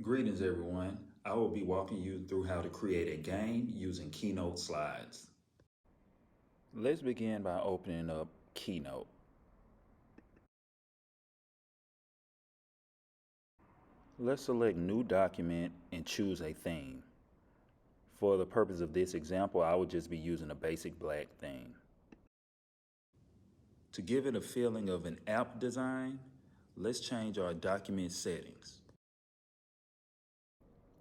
Greetings everyone. I will be walking you through how to create a game using Keynote slides. Let's begin by opening up Keynote. Let's select New Document and choose a theme. For the purpose of this example, I would just be using a basic black theme. To give it a feeling of an app design, let's change our document settings.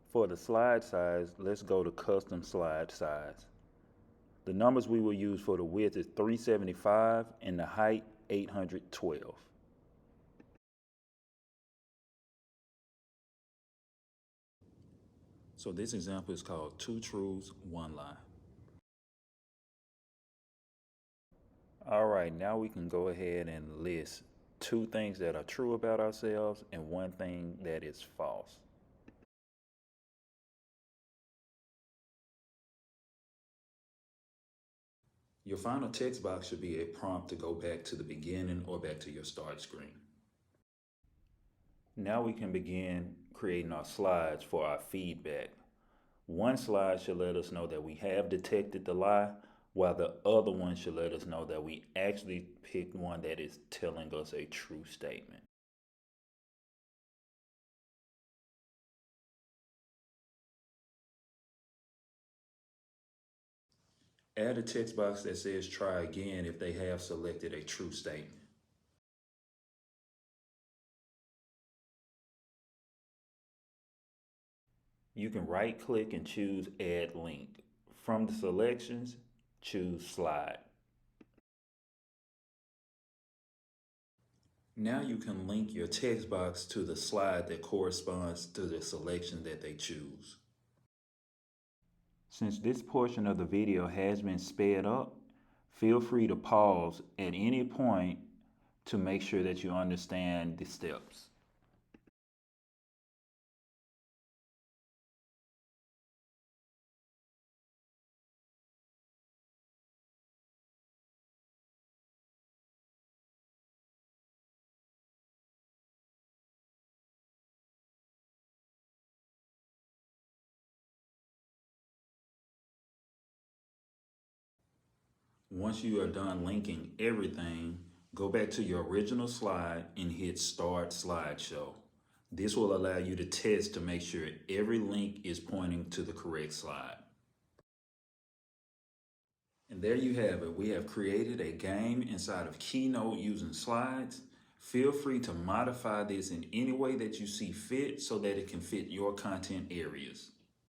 For the slide size, let's go to Custom Slide Size. The numbers we will use for the width is 375 and the height 812. So this example is called 2 Truths, 1 Lie. All right, now we can go ahead and list 2 things that are true about ourselves and 1 thing that is false. Your final text box should be a prompt to go back to the beginning or back to your start screen. Now we can begin creating our slides for our feedback. One slide should let us know that we have detected the lie, while the other one should let us know that we actually picked one that is telling us a true statement. Add a text box that says try again if they have selected a true statement. You can right click and choose add link. From the selections, choose slide. Now you can link your text box to the slide that corresponds to the selection that they choose. Since this portion of the video has been sped up, feel free to pause at any point to make sure that you understand the steps. Once you are done linking everything, go back to your original slide and hit Start Slideshow. This will allow you to test to make sure every link is pointing to the correct slide. And there you have it. We have created a game inside of Keynote using slides. Feel free to modify this in any way that you see fit so that it can fit your content areas.